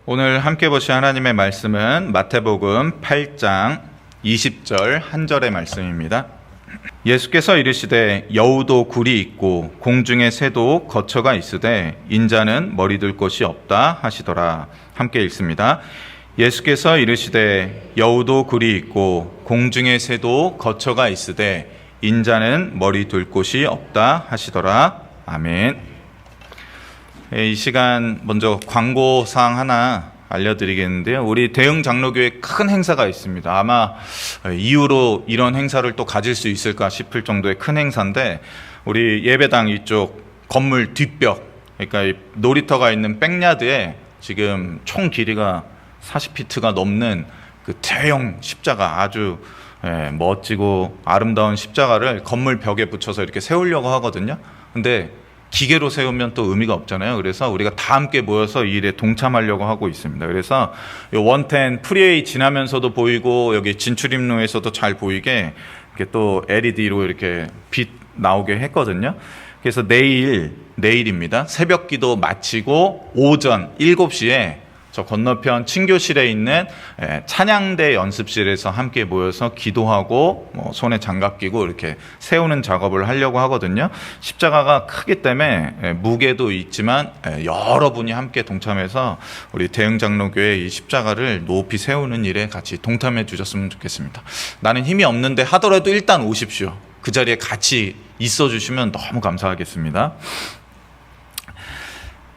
오늘 함께 보실 하나님의 말씀은 마태복음 8장 20절 한 절의 말씀입니다. 예수께서 이르시되 여우도 굴이 있고 공중의 새도 거처가 있으되 인자는 머리 둘 곳이 없다 하시더라. 함께 읽습니다. 예수께서 이르시되 여우도 굴이 있고 공중의 새도 거처가 있으되 인자는 머리 둘 곳이 없다 하시더라. 아멘. 이 시간 먼저 광고사항 하나 알려드리겠는데요. 우리 대흥 장로교회 큰 행사가 있습니다. 아마 이후로 이런 행사를 또 가질 수 있을까 싶을 정도의 큰 행사인데, 우리 예배당 이쪽 건물 뒷벽, 그러니까 놀이터가 있는 백야드에 지금 총 길이가 40피트가 넘는 그 대형 십자가, 아주 멋지고 아름다운 십자가를 건물 벽에 붙여서 이렇게 세우려고 하거든요. 근데 기계로 세우면 또 의미가 없잖아요. 그래서 우리가 다 함께 모여서 이 일에 동참하려고 하고 있습니다. 그래서 원텐 프리웨이 지나면서도 보이고 여기 진출입로에서도 잘 보이게 이렇게 또 LED로 이렇게 빛 나오게 했거든요. 그래서 내일입니다. 새벽 기도 마치고 오전 7시에 저 건너편 친교실에 있는 찬양대 연습실에서 함께 모여서 기도하고 손에 장갑 끼고 이렇게 세우는 작업을 하려고 하거든요. 십자가가 크기 때문에 무게도 있지만 여러분이 함께 동참해서 우리 대흥장로교회 이 십자가를 높이 세우는 일에 같이 동참해 주셨으면 좋겠습니다. 나는 힘이 없는데 하더라도 일단 오십시오. 그 자리에 같이 있어 주시면 너무 감사하겠습니다.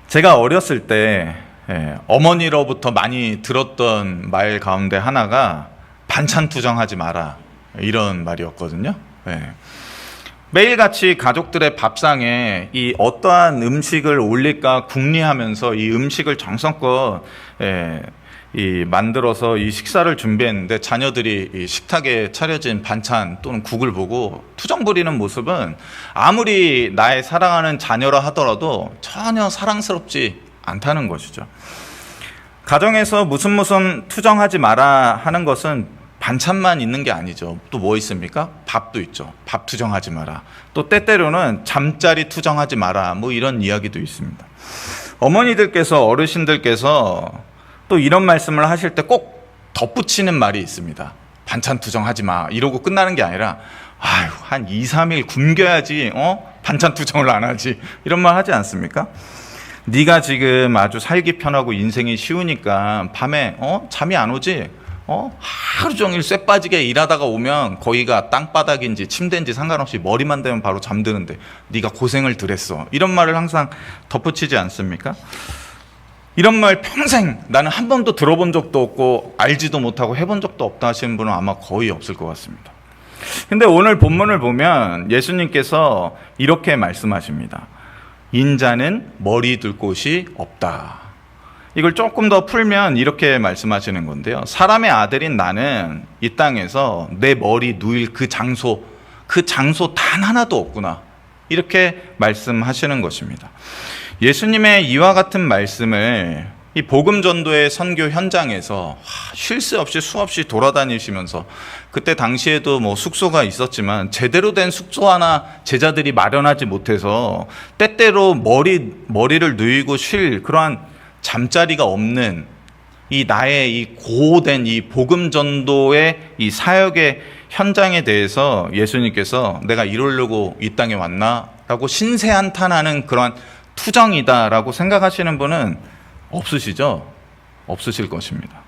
제가 어렸을 때 어머니로부터 많이 들었던 말 가운데 하나가 반찬 투정하지 마라, 이런 말이었거든요. 매일같이 가족들의 밥상에 이 어떠한 음식을 올릴까 궁리하면서 이 음식을 정성껏 만들어서 이 식사를 준비했는데, 자녀들이 이 식탁에 차려진 반찬 또는 국을 보고 투정 부리는 모습은 아무리 나의 사랑하는 자녀라 하더라도 전혀 사랑스럽지 않다는 것이죠. 가정에서 무슨 투정하지 마라 하는 것은 반찬만 있는 게 아니죠. 또 뭐 있습니까? 밥도 있죠. 밥 투정하지 마라. 또 때때로는 잠자리 투정하지 마라, 뭐 이런 이야기도 있습니다. 어머니들께서, 어르신들께서 또 이런 말씀을 하실 때 꼭 덧붙이는 말이 있습니다. 반찬 투정하지 마, 이러고 끝나는 게 아니라 한 2, 3일 굶겨야지 반찬 투정을 안 하지, 이런 말 하지 않습니까? 네가 지금 아주 살기 편하고 인생이 쉬우니까 밤에 잠이 안 오지? 하루 종일 쇠 빠지게 일하다가 오면 거기가 땅바닥인지 침대인지 상관없이 머리만 대면 바로 잠드는데 네가 고생을 덜했어, 이런 말을 항상 덧붙이지 않습니까? 이런 말 평생 나는 한 번도 들어본 적도 없고 알지도 못하고 해본 적도 없다 하시는 분은 아마 거의 없을 것 같습니다. 근데 오늘 본문을 보면 예수님께서 이렇게 말씀하십니다. 인자는 머리 둘 곳이 없다. 이걸 조금 더 풀면 이렇게 말씀하시는 건데요. 사람의 아들인 나는 이 땅에서 내 머리 누일 그 장소 단 하나도 없구나, 이렇게 말씀하시는 것입니다. 예수님의 이와 같은 말씀을 이 복음 전도의 선교 현장에서 쉴 새 없이 수없이 돌아다니시면서, 그때 당시에도 뭐 숙소가 있었지만 제대로 된 숙소 하나 제자들이 마련하지 못해서 때때로 머리를 누이고 쉴 그러한 잠자리가 없는 이 나의 이 고된 이 복음 전도의 이 사역의 현장에 대해서 예수님께서 내가 이러려고 이 땅에 왔나라고 신세한탄하는 그러한 투정이다라고 생각하시는 분은 없으시죠? 없으실 것입니다.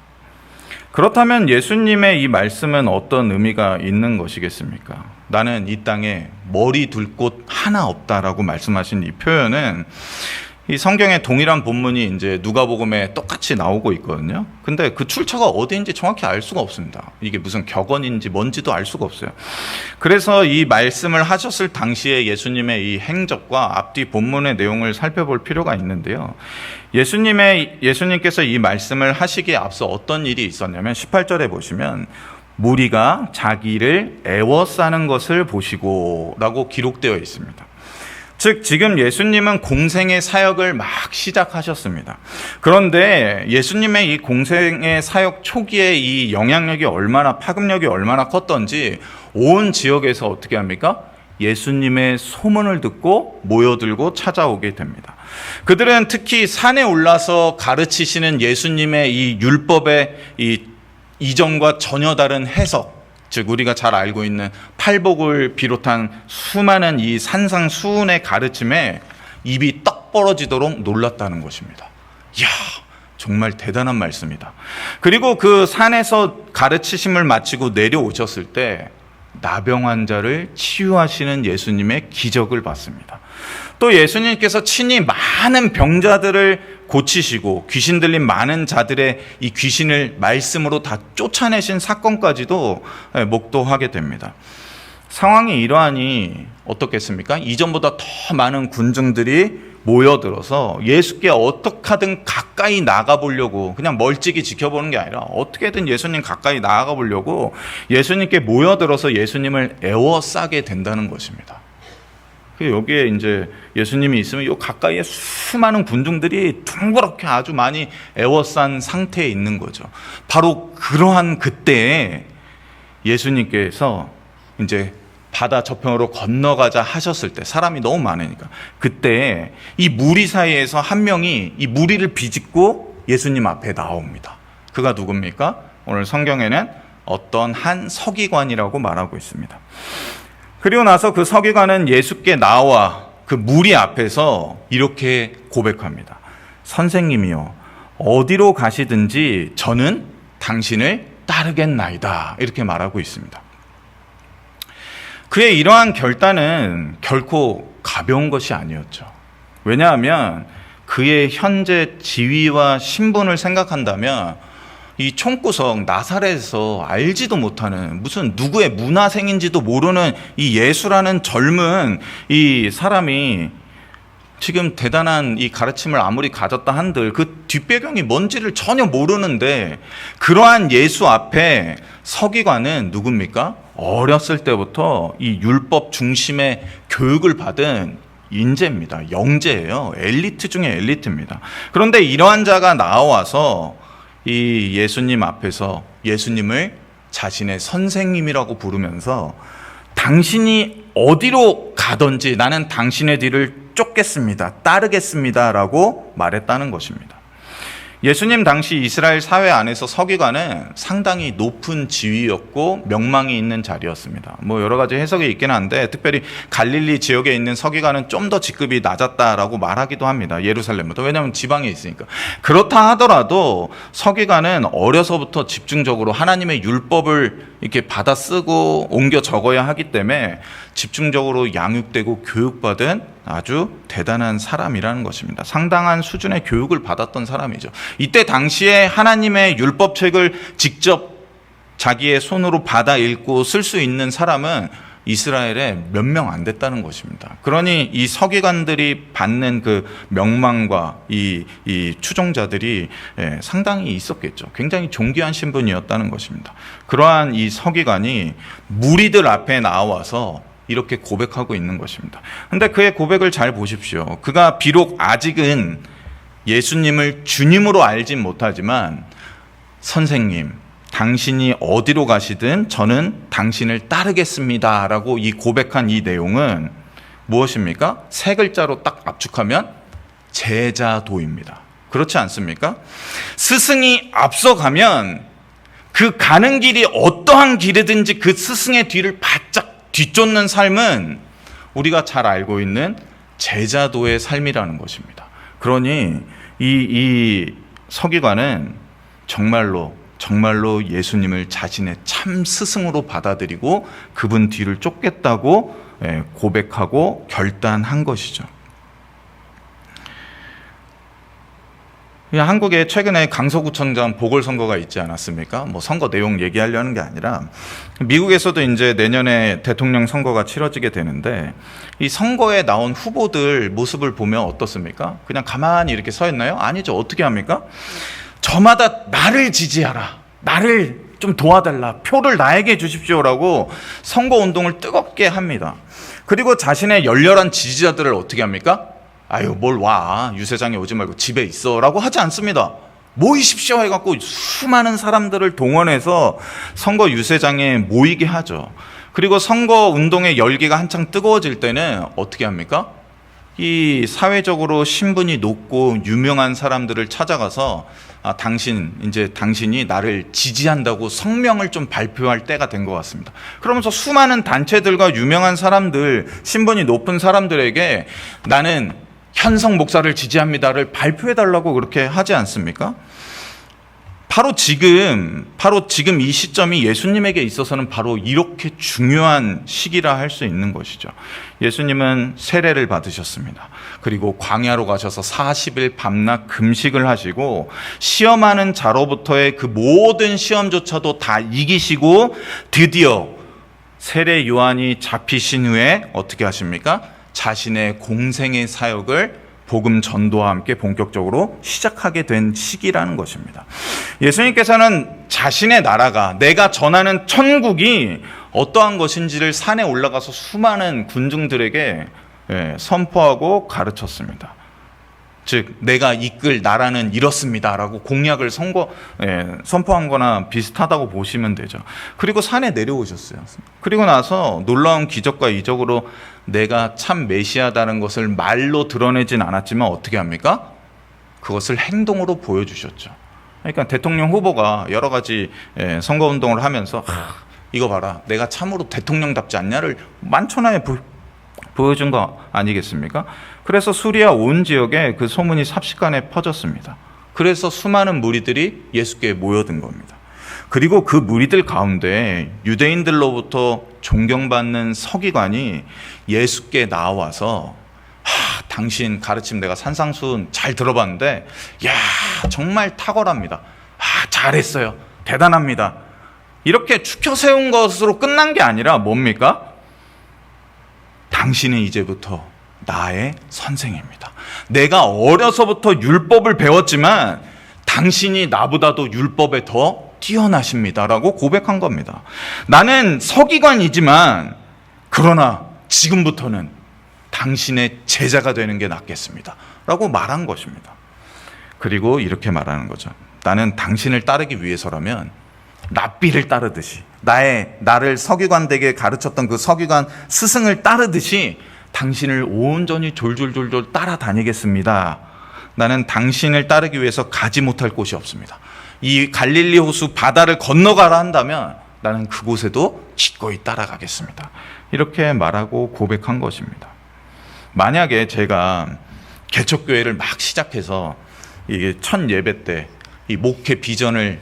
그렇다면 예수님의 이 말씀은 어떤 의미가 있는 것이겠습니까? 나는 이 땅에 머리 둘 곳 하나 없다라고 말씀하신 이 표현은 이 성경의 동일한 본문이 이제 누가복음에 똑같이 나오고 있거든요. 근데 그 출처가 어디인지 정확히 알 수가 없습니다. 이게 무슨 격언인지 뭔지도 알 수가 없어요. 그래서 이 말씀을 하셨을 당시에 예수님의 이 행적과 앞뒤 본문의 내용을 살펴볼 필요가 있는데요. 예수님께서 이 말씀을 하시기에 앞서 어떤 일이 있었냐면 18절에 보시면 무리가 자기를 애워싸는 것을 보시고 라고 기록되어 있습니다. 즉 지금 예수님은 공생의 사역을 막 시작하셨습니다. 그런데 예수님의 이 공생의 사역 초기에 이 영향력이 얼마나, 파급력이 얼마나 컸던지 온 지역에서 어떻게 합니까? 예수님의 소문을 듣고 모여들고 찾아오게 됩니다. 그들은 특히 산에 올라서 가르치시는 예수님의 이 율법의 이 이전과 전혀 다른 해석, 즉 우리가 잘 알고 있는 팔복을 비롯한 수많은 이 산상수훈의 가르침에 입이 떡 벌어지도록 놀랐다는 것입니다. 이야, 정말 대단한 말씀이다. 그리고 그 산에서 가르치심을 마치고 내려오셨을 때 나병 환자를 치유하시는 예수님의 기적을 봤습니다. 또 예수님께서 친히 많은 병자들을 고치시고 귀신 들린 많은 자들의 이 귀신을 말씀으로 다 쫓아내신 사건까지도 목도하게 됩니다. 상황이 이러하니 어떻겠습니까? 이전보다 더 많은 군중들이 모여들어서 예수께 어떻게 하든 가까이 나가보려고, 그냥 멀찍이 지켜보는 게 아니라 어떻게든 예수님 가까이 나가보려고 예수님께 모여들어서 예수님을 에워싸게 된다는 것입니다. 여기에 이제 예수님이 있으면 요 가까이에 수많은 군중들이 둥그렇게 아주 많이 에워싼 상태에 있는 거죠. 바로 그러한 그때에 예수님께서 이제 바다 저편으로 건너가자 하셨을 때, 사람이 너무 많으니까, 그때 이 무리 사이에서 한 명이 이 무리를 비집고 예수님 앞에 나옵니다. 그가 누굽니까? 오늘 성경에는 어떤 한 서기관이라고 말하고 있습니다. 그리고 나서 그 서기관은 예수께 나와 그 무리 앞에서 이렇게 고백합니다. 선생님이요, 어디로 가시든지 저는 당신을 따르겠나이다. 이렇게 말하고 있습니다. 그의 이러한 결단은 결코 가벼운 것이 아니었죠. 왜냐하면 그의 현재 지위와 신분을 생각한다면 이 총구석 나사렛에서 알지도 못하는, 무슨 누구의 문화생인지도 모르는 이 예수라는 젊은 이 사람이 지금 대단한 이 가르침을 아무리 가졌다 한들 그 뒷배경이 뭔지를 전혀 모르는데, 그러한 예수 앞에 서기관은 누굽니까? 어렸을 때부터 이 율법 중심의 교육을 받은 인재입니다. 영재예요. 엘리트 중에 엘리트입니다. 그런데 이러한 자가 나와서 이 예수님 앞에서 예수님을 자신의 선생님이라고 부르면서 당신이 어디로 가든지 나는 당신의 뒤를 쫓겠습니다. 따르겠습니다. 라고 말했다는 것입니다. 예수님 당시 이스라엘 사회 안에서 서기관은 상당히 높은 지위였고 명망이 있는 자리였습니다. 뭐 여러 가지 해석이 있긴 한데, 특별히 갈릴리 지역에 있는 서기관은 좀 더 직급이 낮았다라고 말하기도 합니다. 예루살렘보다. 왜냐하면 지방에 있으니까. 그렇다 하더라도 서기관은 어려서부터 집중적으로 하나님의 율법을 이렇게 받아 쓰고 옮겨 적어야 하기 때문에 집중적으로 양육되고 교육받은 아주 대단한 사람이라는 것입니다. 상당한 수준의 교육을 받았던 사람이죠. 이때 당시에 하나님의 율법책을 직접 자기의 손으로 받아 읽고 쓸 수 있는 사람은 이스라엘에 몇 명 안 됐다는 것입니다. 그러니 이 서기관들이 받는 그 명망과 이 추종자들이 상당히 있었겠죠. 굉장히 존귀한 신분이었다는 것입니다. 그러한 이 서기관이 무리들 앞에 나와서 이렇게 고백하고 있는 것입니다. 근데 그의 고백을 잘 보십시오. 그가 비록 아직은 예수님을 주님으로 알진 못하지만, 선생님, 당신이 어디로 가시든 저는 당신을 따르겠습니다. 라고 이 고백한 이 내용은 무엇입니까? 세 글자로 딱 압축하면 제자도입니다. 그렇지 않습니까? 스승이 앞서가면 그 가는 길이 어떠한 길이든지 그 스승의 뒤를 바짝 뒤쫓는 삶은 우리가 잘 알고 있는 제자도의 삶이라는 것입니다. 그러니 이 서기관은 정말로 예수님을 자신의 참 스승으로 받아들이고 그분 뒤를 쫓겠다고 고백하고 결단한 것이죠. 한국에 최근에 강서구청장 보궐선거가 있지 않았습니까? 뭐 선거 내용 얘기하려는 게 아니라, 미국에서도 이제 내년에 대통령 선거가 치러지게 되는데, 이 선거에 나온 후보들 모습을 보면 어떻습니까? 그냥 가만히 이렇게 서 있나요? 아니죠. 어떻게 합니까? 저마다 나를 지지하라, 나를 좀 도와달라, 표를 나에게 주십시오라고 선거운동을 뜨겁게 합니다. 그리고 자신의 열렬한 지지자들을 어떻게 합니까? 아유, 뭘 와, 유세장에 오지 말고 집에 있어 라고 하지 않습니다. 모이십시오 해갖고 수많은 사람들을 동원해서 선거 유세장에 모이게 하죠. 그리고 선거 운동의 열기가 한창 뜨거워질 때는 어떻게 합니까? 이 사회적으로 신분이 높고 유명한 사람들을 찾아가서 당신이 나를 지지한다고 성명을 좀 발표할 때가 된 것 같습니다. 그러면서 수많은 단체들과 유명한 사람들, 신분이 높은 사람들에게 나는 현석 목사를 지지합니다를 발표해달라고 그렇게 하지 않습니까? 바로 지금 이 시점이 예수님에게 있어서는 바로 이렇게 중요한 시기라 할 수 있는 것이죠. 예수님은 세례를 받으셨습니다. 그리고 광야로 가셔서 40일 밤낮 금식을 하시고 시험하는 자로부터의 그 모든 시험조차도 다 이기시고 드디어 세례 요한이 잡히신 후에 어떻게 하십니까? 자신의 공생의 사역을 복음 전도와 함께 본격적으로 시작하게 된 시기라는 것입니다. 예수님께서는 자신의 나라가, 내가 전하는 천국이 어떠한 것인지를 산에 올라가서 수많은 군중들에게 선포하고 가르쳤습니다. 즉 내가 이끌 나라는 이렇습니다라고 공약을 선포한 거나 비슷하다고 보시면 되죠. 그리고 산에 내려오셨어요. 그리고 나서 놀라운 기적과 이적으로 내가 참 메시아다는 것을 말로 드러내진 않았지만 어떻게 합니까? 그것을 행동으로 보여주셨죠. 그러니까 대통령 후보가 여러 가지 선거운동을 하면서 이거 봐라, 내가 참으로 대통령답지 않냐를 만천하에 보여준 거 아니겠습니까? 그래서 수리아 온 지역에 그 소문이 삽시간에 퍼졌습니다. 그래서 수많은 무리들이 예수께 모여든 겁니다. 그리고 그 무리들 가운데 유대인들로부터 존경받는 서기관이 예수께 나와서 당신 가르침 내가 산상수훈 잘 들어봤는데 정말 탁월합니다. 잘했어요. 대단합니다. 이렇게 추켜 세운 것으로 끝난 게 아니라 뭡니까? 당신은 이제부터 나의 선생입니다. 내가 어려서부터 율법을 배웠지만 당신이 나보다도 율법에 더 뛰어나십니다라고 고백한 겁니다. 나는 서기관이지만 그러나 지금부터는 당신의 제자가 되는 게 낫겠습니다 라고 말한 것입니다. 그리고 이렇게 말하는 거죠. 나는 당신을 따르기 위해서라면 랍비를 따르듯이 나를 서기관 되게 가르쳤던 그 서기관 스승을 따르듯이 당신을 온전히 졸졸졸졸 따라다니겠습니다. 나는 당신을 따르기 위해서 가지 못할 곳이 없습니다. 이 갈릴리 호수 바다를 건너가라 한다면 나는 그곳에도 기꺼이 따라가겠습니다. 이렇게 말하고 고백한 것입니다. 만약에 제가 개척교회를 막 시작해서 이게 첫 예배 때 이 목회 비전을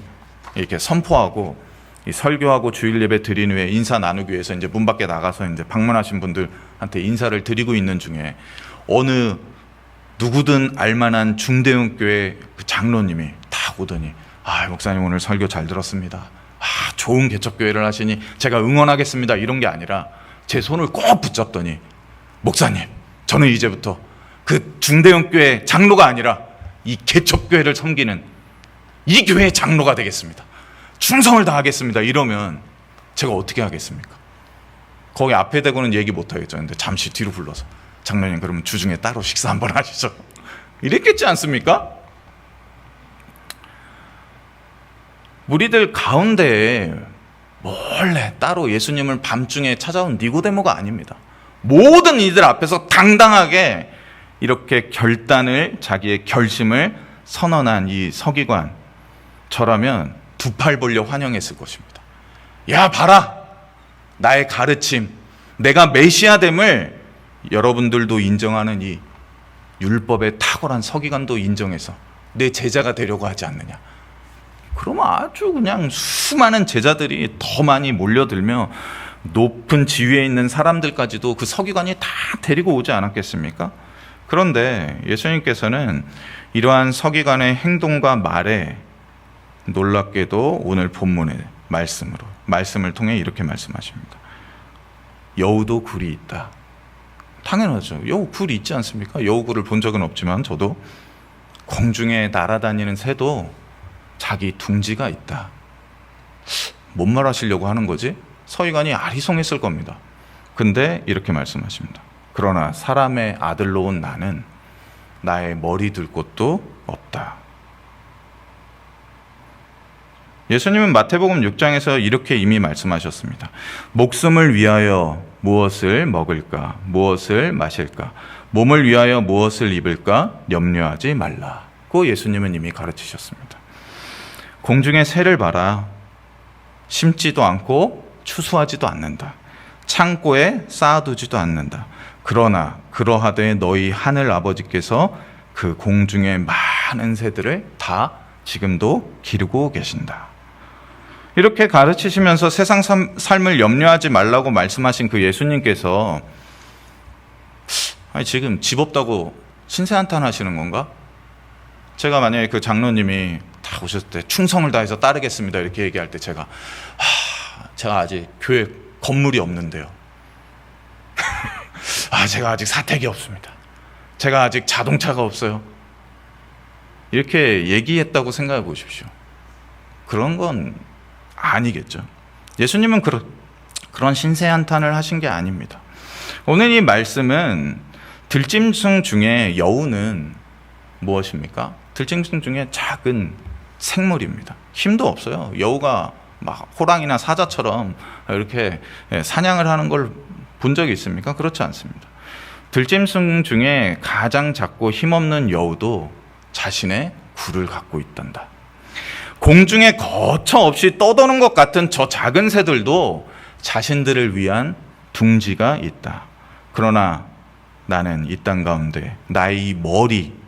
이렇게 선포하고 이 설교하고 주일 예배 드린 후에 인사 나누기 위해서 이제 문 밖에 나가서 이제 방문하신 분들한테 인사를 드리고 있는 중에 어느 누구든 알만한 중대형 교회 그 장로님이 딱 오더니 목사님 오늘 설교 잘 들었습니다. 좋은 개척교회를 하시니 제가 응원하겠습니다. 이런 게 아니라 제 손을 꼭 붙잡더니 목사님, 저는 이제부터 그 중대형 교회 장로가 아니라 이 개척교회를 섬기는 이 교회의 장로가 되겠습니다. 충성을 다하겠습니다. 이러면 제가 어떻게 하겠습니까? 거기 앞에 대고는 얘기 못 하겠죠. 근데 잠시 뒤로 불러서 장로님 그러면 주중에 따로 식사 한번 하시죠. 이랬겠지 않습니까? 무리들 가운데에 몰래 따로 예수님을 밤중에 찾아온 니고데모가 아닙니다. 모든 이들 앞에서 당당하게 이렇게 자기의 결심을 선언한 이 서기관, 저라면 두 팔 벌려 환영했을 것입니다. 봐라, 나의 가르침, 내가 메시아됨을 여러분들도 인정하는 이 율법의 탁월한 서기관도 인정해서 내 제자가 되려고 하지 않느냐. 그러면 아주 그냥 수많은 제자들이 더 많이 몰려들며 높은 지위에 있는 사람들까지도 그 서기관이 다 데리고 오지 않았겠습니까? 그런데 예수님께서는 이러한 서기관의 행동과 말에 놀랍게도 오늘 본문의 말씀을 통해 이렇게 말씀하십니다. 여우도 굴이 있다. 당연하죠. 여우 굴이 있지 않습니까? 여우 굴을 본 적은 없지만 저도 공중에 날아다니는 새도 자기 둥지가 있다. 뭔 말 하시려고 하는 거지? 서기관이 아리송했을 겁니다. 근데 이렇게 말씀하십니다. 그러나 사람의 아들로 온 나는 나의 머리 둘 곳도 없다. 예수님은 마태복음 6장에서 이렇게 이미 말씀하셨습니다. 목숨을 위하여 무엇을 먹을까? 무엇을 마실까? 몸을 위하여 무엇을 입을까 염려하지 말라고 예수님은 이미 가르치셨습니다. 공중의 새를 봐라. 심지도 않고 추수하지도 않는다. 창고에 쌓아두지도 않는다. 그러나 그러하되 너희 하늘 아버지께서 그 공중의 많은 새들을 다 지금도 기르고 계신다. 이렇게 가르치시면서 세상 삶을 염려하지 말라고 말씀하신 그 예수님께서 지금 집 없다고 신세한탄 하시는 건가? 제가 만약에 그 장로님이 다 오셨을 때 충성을 다해서 따르겠습니다 이렇게 얘기할 때 제가 아직 교회 건물이 없는데요. 제가 아직 사택이 없습니다. 제가 아직 자동차가 없어요. 이렇게 얘기했다고 생각해 보십시오. 그런 건 아니겠죠. 예수님은 그런 신세한탄을 하신 게 아닙니다. 오늘 이 말씀은 들짐승 중에 여우는 무엇입니까? 들짐승 중에 작은 생물입니다. 힘도 없어요. 여우가 막 호랑이나 사자처럼 이렇게 사냥을 하는 걸 본 적이 있습니까? 그렇지 않습니다. 들짐승 중에 가장 작고 힘없는 여우도 자신의 굴을 갖고 있단다. 공중에 거처 없이 떠도는 것 같은 저 작은 새들도 자신들을 위한 둥지가 있다. 그러나 나는 이 땅 가운데 나의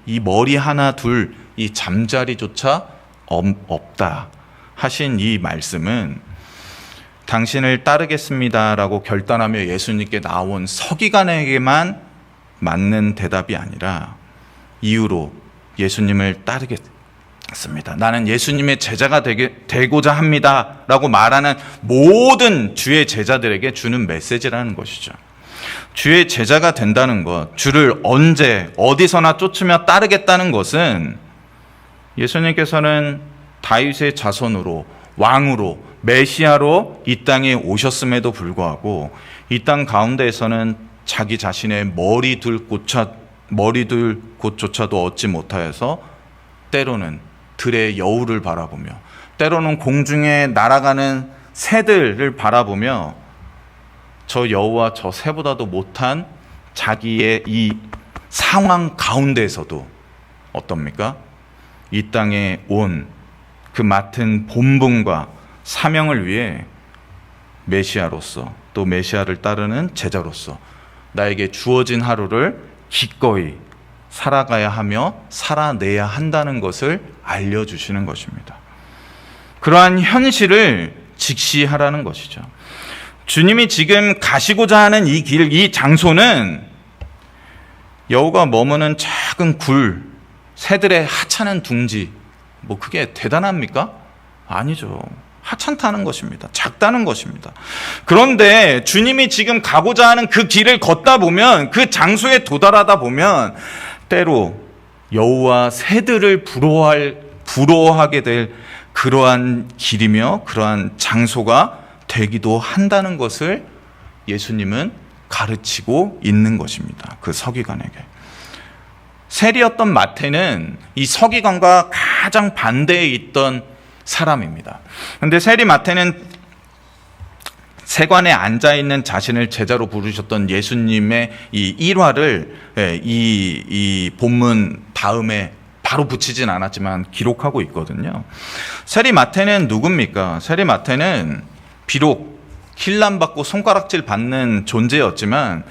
이 머리 하나 둘 이 잠자리조차 없다 하신 이 말씀은 당신을 따르겠습니다라고 결단하며 예수님께 나온 서기관에게만 맞는 대답이 아니라 이유로 예수님을 따르겠습니다. 나는 예수님의 제자가 되고자 합니다 라고 말하는 모든 주의 제자들에게 주는 메시지라는 것이죠. 주의 제자가 된다는 것, 주를 언제 어디서나 쫓으며 따르겠다는 것은 예수님께서는 다윗의 자손으로 왕으로 메시아로 이 땅에 오셨음에도 불구하고 이 땅 가운데에서는 자기 자신의 머리둘 곳조차도 얻지 못하여서 때로는 들의 여우를 바라보며 때로는 공중에 날아가는 새들을 바라보며 저 여우와 저 새보다도 못한 자기의 이 상황 가운데에서도 어떻습니까? 이 땅에 온 그 맡은 본분과 사명을 위해 메시아로서 또 메시아를 따르는 제자로서 나에게 주어진 하루를 기꺼이 살아가야 하며 살아내야 한다는 것을 알려주시는 것입니다. 그러한 현실을 직시하라는 것이죠. 주님이 지금 가시고자 하는 이 길, 이 장소는 여우가 머무는 작은 굴, 새들의 하찮은 둥지, 그게 대단합니까? 아니죠. 하찮다는 것입니다. 작다는 것입니다. 그런데 주님이 지금 가고자 하는 그 길을 걷다 보면, 그 장소에 도달하다 보면 때로 여우와 새들을 부러워하게 될 그러한 길이며 그러한 장소가 되기도 한다는 것을 예수님은 가르치고 있는 것입니다. 그 서기관에게. 세리였던 마태는 이 서기관과 가장 반대에 있던 사람입니다. 그런데 세리 마태는 세관에 앉아있는 자신을 제자로 부르셨던 예수님의 이 일화를 이 본문 다음에 바로 붙이진 않았지만 기록하고 있거든요. 세리 마태는 누굽니까? 세리 마태는 비록 힐난받고 손가락질 받는 존재였지만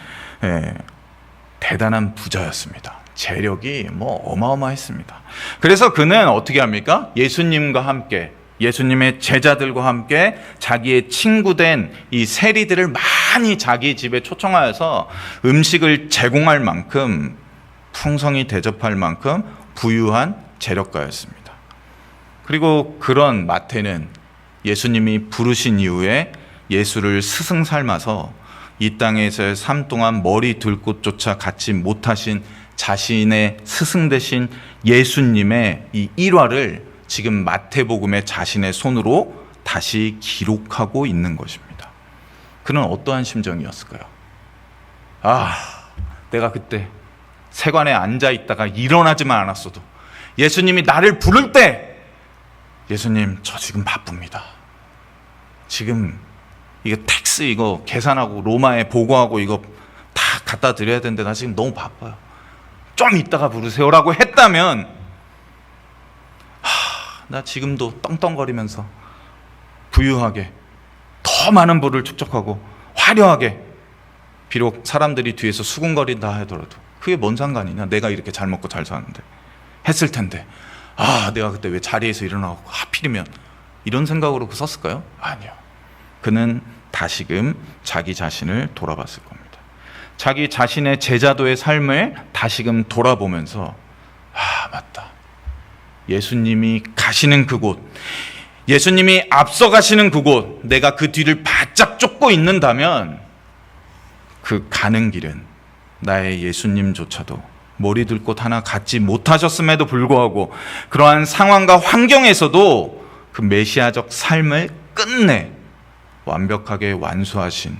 대단한 부자였습니다. 재력이 어마어마했습니다. 그래서 그는 어떻게 합니까? 예수님과 함께, 예수님의 제자들과 함께 자기의 친구된 이 세리들을 많이 자기 집에 초청하여서 음식을 제공할 만큼 풍성히 대접할 만큼 부유한 재력가였습니다. 그리고 그런 마태는 예수님이 부르신 이후에 예수를 스승 삼아서 이 땅에서의 삶 동안 머리 둘 곳조차 갖지 못하신 자신의 스승 되신 예수님의 이 일화를 지금 마태복음에 자신의 손으로 다시 기록하고 있는 것입니다. 그는 어떠한 심정이었을까요? 내가 그때 세관에 앉아 있다가 일어나지만 않았어도 예수님이 나를 부를 때 예수님 저 지금 바쁩니다. 지금 이거 텍스 이거 계산하고 로마에 보고하고 이거 다 갖다 드려야 되는데 나 지금 너무 바빠요. 좀 이따가 부르세요라고 했다면 나 지금도 떵떵거리면서 부유하게 더 많은 부를 축적하고 화려하게, 비록 사람들이 뒤에서 수군거린다 하더라도 그게 뭔 상관이냐, 내가 이렇게 잘 먹고 잘 사는데 했을 텐데, 내가 그때 왜 자리에서 일어나고 하필이면, 이런 생각으로 썼을까요? 아니요. 그는 다시금 자기 자신을 돌아봤을 겁니다. 자기 자신의 제자도의 삶을 다시금 돌아보면서 맞다, 예수님이 가시는 그곳, 예수님이 앞서가시는 그곳, 내가 그 뒤를 바짝 쫓고 있는다면 그 가는 길은 나의 예수님조차도 머리 들 곳 하나 갖지 못하셨음에도 불구하고 그러한 상황과 환경에서도 그 메시아적 삶을 끝내 완벽하게 완수하신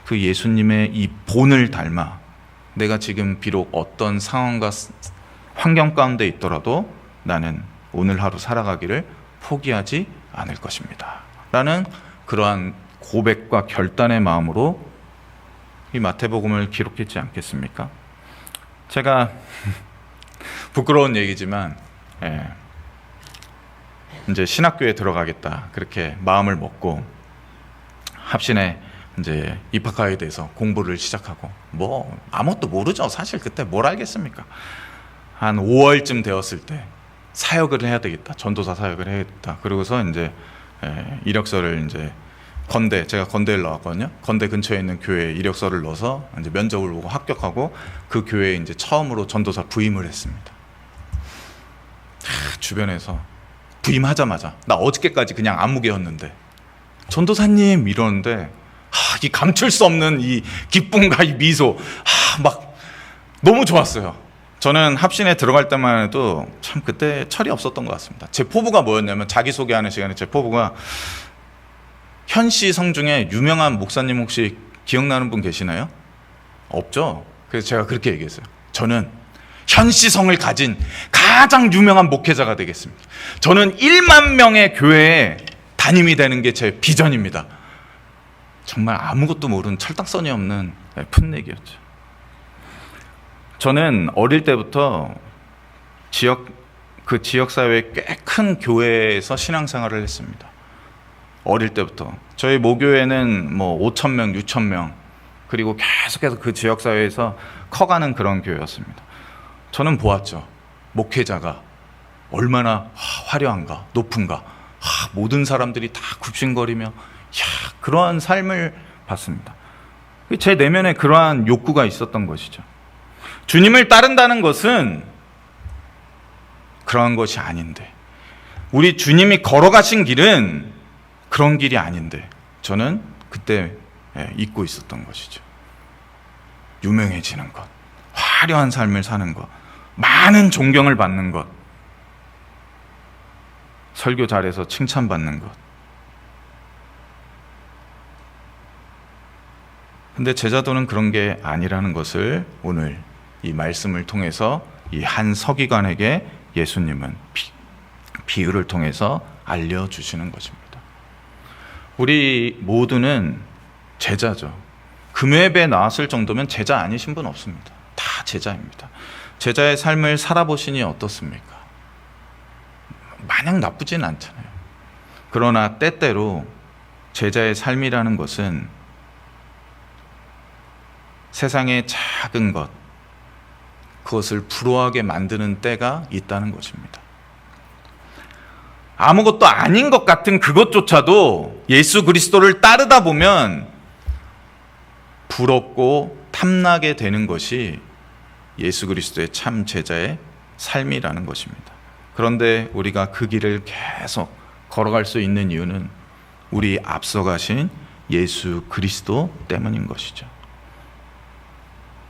그 예수님의 이 본을 닮아 내가 지금 비록 어떤 상황과 환경 가운데 있더라도 나는 오늘 하루 살아가기를 포기하지 않을 것입니다 라는 그러한 고백과 결단의 마음으로 이 마태복음을 기록했지 않겠습니까? 제가 부끄러운 얘기지만 이제 신학교에 들어가겠다 그렇게 마음을 먹고 합신에 이제 입학하게 돼서 공부를 시작하고, 뭐 아무것도 모르죠. 사실 그때 뭘 알겠습니까? 한 5월쯤 되었을 때 사역을 해야 되겠다, 전도사 사역을 해야겠다. 그러고서 이제 이력서를 이제 제가 건대를 나왔거든요. 건대 근처에 있는 교회에 이력서를 넣어서 이제 면접을 보고 합격하고 그 교회에 이제 처음으로 전도사 부임을 했습니다. 주변에서 부임하자마자, 나 어저께까지 그냥 아무개였는데 전도사님 이러는데 이 감출 수 없는 이 기쁨과 이 미소, 막 너무 좋았어요. 저는 합신에 들어갈 때만 해도 참 그때 철이 없었던 것 같습니다. 제 포부가 뭐였냐면, 자기소개하는 시간에 제 포부가 현씨 성 중에 유명한 목사님 혹시 기억나는 분 계시나요? 없죠? 그래서 제가 그렇게 얘기했어요. 저는 현씨 성을 가진 가장 유명한 목회자가 되겠습니다. 저는 1만 명의 교회에 담임이 되는 게 제 비전입니다. 정말 아무것도 모르는 철딱서니 없는 풋내기였죠. 저는 어릴 때부터 그 지역사회의 꽤 큰 교회에서 신앙생활을 했습니다. 어릴 때부터. 저희 모교회는 뭐 5,000명, 6,000명, 그리고 계속해서 그 지역사회에서 커가는 그런 교회였습니다. 저는 보았죠. 목회자가 얼마나 화려한가, 높은가, 모든 사람들이 다 굽신거리며 그러한 삶을 봤습니다. 제 내면에 그러한 욕구가 있었던 것이죠. 주님을 따른다는 것은 그러한 것이 아닌데, 우리 주님이 걸어가신 길은 그런 길이 아닌데, 저는 그때 잊고 있었던 것이죠. 유명해지는 것, 화려한 삶을 사는 것, 많은 존경을 받는 것, 설교 잘해서 칭찬받는 것. 근데 제자도는 그런 게 아니라는 것을 오늘 이 말씀을 통해서 이 한 서기관에게 예수님은 비유를 통해서 알려주시는 것입니다. 우리 모두는 제자죠. 금요예배에 나왔을 정도면 제자 아니신 분 없습니다. 다 제자입니다. 제자의 삶을 살아보시니 어떻습니까? 마냥 나쁘진 않잖아요. 그러나 때때로 제자의 삶이라는 것은 세상의 작은 것, 그것을 부러워하게 만드는 때가 있다는 것입니다. 아무것도 아닌 것 같은 그것조차도 예수 그리스도를 따르다 보면 부럽고 탐나게 되는 것이 예수 그리스도의 참 제자의 삶이라는 것입니다. 그런데 우리가 그 길을 계속 걸어갈 수 있는 이유는 우리 앞서가신 예수 그리스도 때문인 것이죠.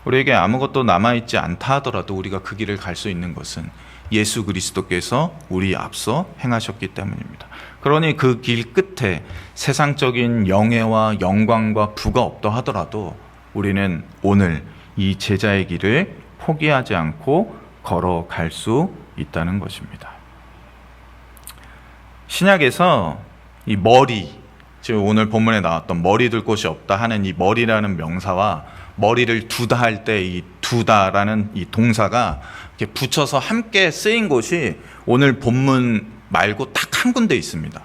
우리에게 아무것도 남아있지 않다 하더라도 우리가 그 길을 갈 수 있는 것은 예수 그리스도께서 우리 앞서 행하셨기 때문입니다. 그러니 그 길 끝에 세상적인 영예와 영광과 부가 없다 하더라도 우리는 오늘 이 제자의 길을 포기하지 않고 걸어갈 수 있다는 것입니다. 신약에서 이 머리, 지금 오늘 본문에 나왔던 머리 둘 곳이 없다 하는 이 머리라는 명사와 머리를 두다 할 때 이 두다라는 이 동사가 이렇게 붙여서 함께 쓰인 곳이 오늘 본문 말고 딱 한 군데 있습니다.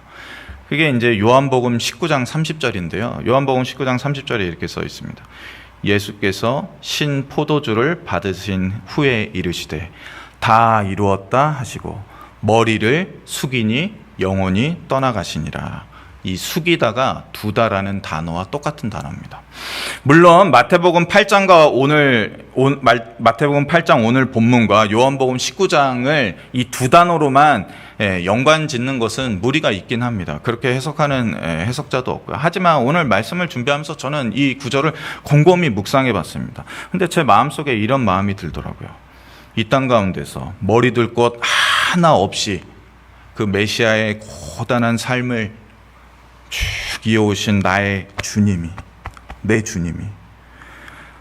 그게 이제 요한복음 19장 30절인데요. 요한복음 19장 30절에 이렇게 써 있습니다. 예수께서 신 포도주를 받으신 후에 이르시되 다 이루었다 하시고 머리를 숙이니 영원히 떠나가시니라. 이 숙이다가 두다라는 단어와 똑같은 단어입니다. 물론 마태복음 8장과 마태복음 8장 오늘 본문과 요한복음 19장을 이 두 단어로만 연관 짓는 것은 무리가 있긴 합니다. 그렇게 해석하는 해석자도 없고요. 하지만 오늘 말씀을 준비하면서 저는 이 구절을 곰곰이 묵상해 봤습니다. 근데 제 마음속에 이런 마음이 들더라고요. 이 땅 가운데서 머리 둘 곳 하나 없이 그 메시아의 고단한 삶을 쭉 이어오신 나의 주님이, 내 주님이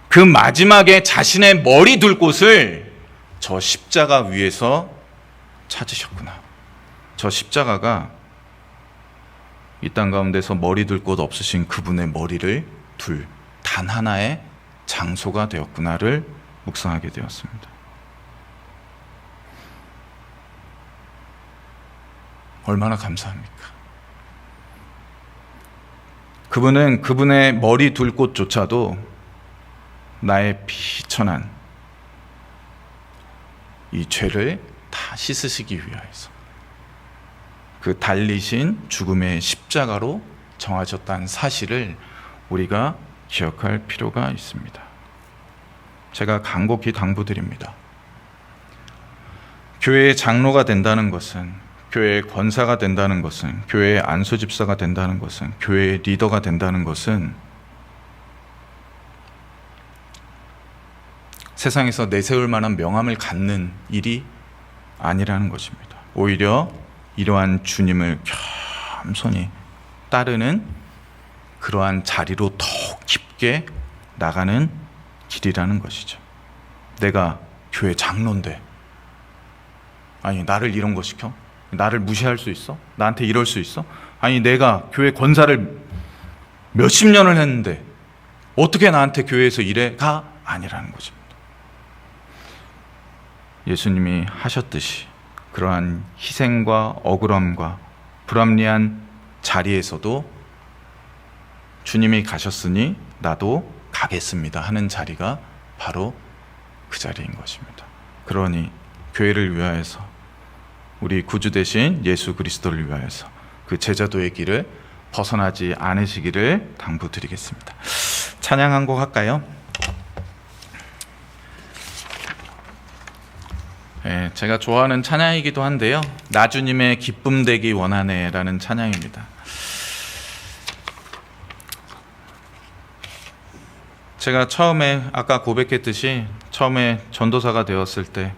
그 마지막에 자신의 머리 둘 곳을 저 십자가 위에서 찾으셨구나. 저 십자가가 이 땅 가운데서 머리 둘 곳 없으신 그분의 머리를 둘 단 하나의 장소가 되었구나를 묵상하게 되었습니다. 얼마나 감사합니까? 그분은 그분의 머리 둘 곳조차도 나의 비천한 이 죄를 다 씻으시기 위하여서 그 달리신 죽음의 십자가로 정하셨다는 사실을 우리가 기억할 필요가 있습니다. 제가 간곡히 당부드립니다. 교회의 장로가 된다는 것은, 교회의 권사가 된다는 것은, 교회의 안수집사가 된다는 것은, 교회의 리더가 된다는 것은 세상에서 내세울 만한 명함을 갖는 일이 아니라는 것입니다. 오히려 이러한 주님을 겸손히 따르는 그러한 자리로 더 깊게 나가는 길이라는 것이죠. 내가 교회 장로인데 아니 나를 이런 거 시켜? 나를 무시할 수 있어? 나한테 이럴 수 있어? 아니 내가 교회 권사를 몇십 년을 했는데 어떻게 나한테 교회에서 이래가 아니라는 것입니다. 예수님이 하셨듯이 그러한 희생과 억울함과 불합리한 자리에서도 주님이 가셨으니 나도 가겠습니다 하는 자리가 바로 그 자리인 것입니다. 그러니 교회를 위하여서, 우리 구주 되신 예수 그리스도를 위하여서 그 제자도의 길을 벗어나지 않으시기를 당부드리겠습니다. 찬양 한 곡 할까요? 네, 제가 좋아하는 찬양이기도 한데요. 나 주님의 기쁨 되기 원하네 라는 찬양입니다. 제가 처음에 아까 고백했듯이 처음에 전도사가 되었을 때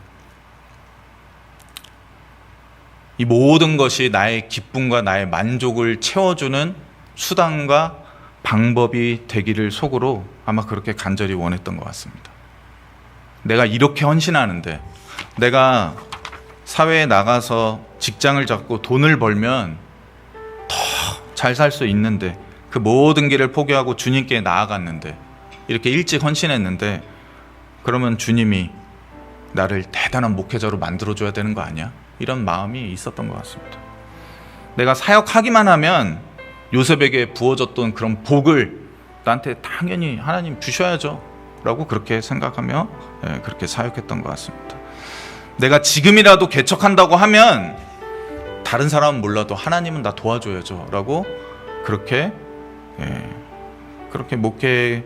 이 모든 것이 나의 기쁨과 나의 만족을 채워주는 수단과 방법이 되기를 속으로 아마 그렇게 간절히 원했던 것 같습니다. 내가 이렇게 헌신하는데, 내가 사회에 나가서 직장을 잡고 돈을 벌면 더 잘 살 수 있는데, 그 모든 길을 포기하고 주님께 나아갔는데, 이렇게 일찍 헌신했는데, 그러면 주님이 나를 대단한 목회자로 만들어줘야 되는 거 아니야? 이런 마음이 있었던 것 같습니다. 내가 사역하기만 하면 요셉에게 부어졌던 그런 복을 나한테 당연히 하나님 주셔야죠 라고 그렇게 생각하며 그렇게 사역했던 것 같습니다. 내가 지금이라도 개척한다고 하면 다른 사람은 몰라도 하나님은 나 도와줘야죠 라고 그렇게 목회의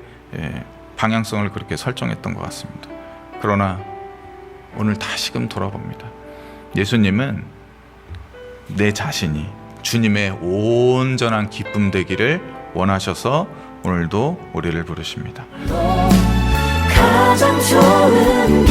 방향성을 그렇게 설정했던 것 같습니다. 그러나 오늘 다시금 돌아봅니다. 예수님은 내 자신이 주님의 온전한 기쁨 되기를 원하셔서 오늘도 우리를 부르십니다. 가장 좋은